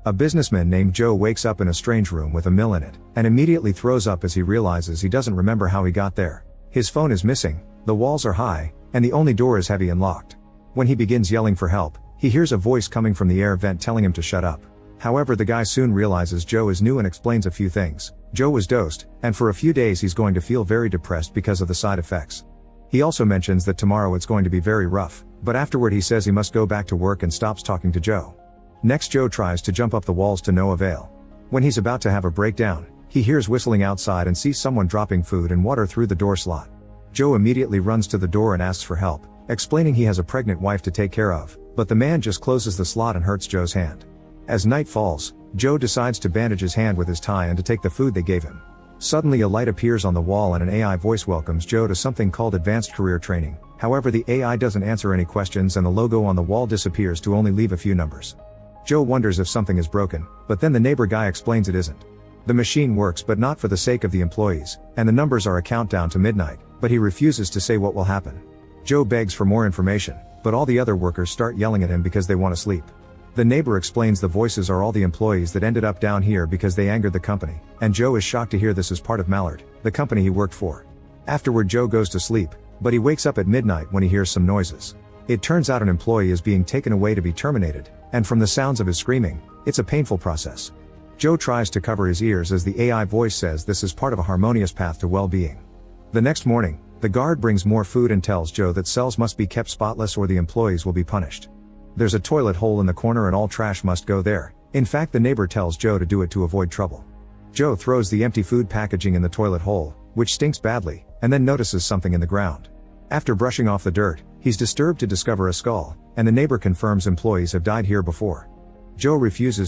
A businessman named Joe wakes up in a strange room with a mill in it, and immediately throws up as he realizes he doesn't remember how he got there. His phone is missing, the walls are high, and the only door is heavy and locked. When he begins yelling for help, he hears a voice coming from the air vent telling him to shut up. However, the guy soon realizes Joe is new and explains a few things. Joe was dosed, and for a few days he's going to feel very depressed because of the side effects. He also mentions that tomorrow it's going to be very rough, but afterward he says he must go back to work and stops talking to Joe. Next, Joe tries to jump up the walls to no avail. When he's about to have a breakdown, he hears whistling outside and sees someone dropping food and water through the door slot. Joe immediately runs to the door and asks for help, explaining he has a pregnant wife to take care of, but the man just closes the slot and hurts Joe's hand. As night falls, Joe decides to bandage his hand with his tie and to take the food they gave him. Suddenly a light appears on the wall and an AI voice welcomes Joe to something called Advanced Career Training. However, the AI doesn't answer any questions and the logo on the wall disappears to only leave a few numbers. Joe wonders if something is broken, but then the neighbor guy explains it isn't. The machine works but not for the sake of the employees, and the numbers are a countdown to midnight, but he refuses to say what will happen. Joe begs for more information, but all the other workers start yelling at him because they want to sleep. The neighbor explains the voices are all the employees that ended up down here because they angered the company, and Joe is shocked to hear this is part of Mallard, the company he worked for. Afterward, Joe goes to sleep, but he wakes up at midnight when he hears some noises. It turns out an employee is being taken away to be terminated, and from the sounds of his screaming, it's a painful process. Joe tries to cover his ears as the AI voice says this is part of a harmonious path to well-being. The next morning, the guard brings more food and tells Joe that cells must be kept spotless or the employees will be punished. There's a toilet hole in the corner and all trash must go there. In fact, the neighbor tells Joe to do it to avoid trouble. Joe throws the empty food packaging in the toilet hole, which stinks badly, and then notices something in the ground. After brushing off the dirt, he's disturbed to discover a skull, and the neighbor confirms employees have died here before. Joe refuses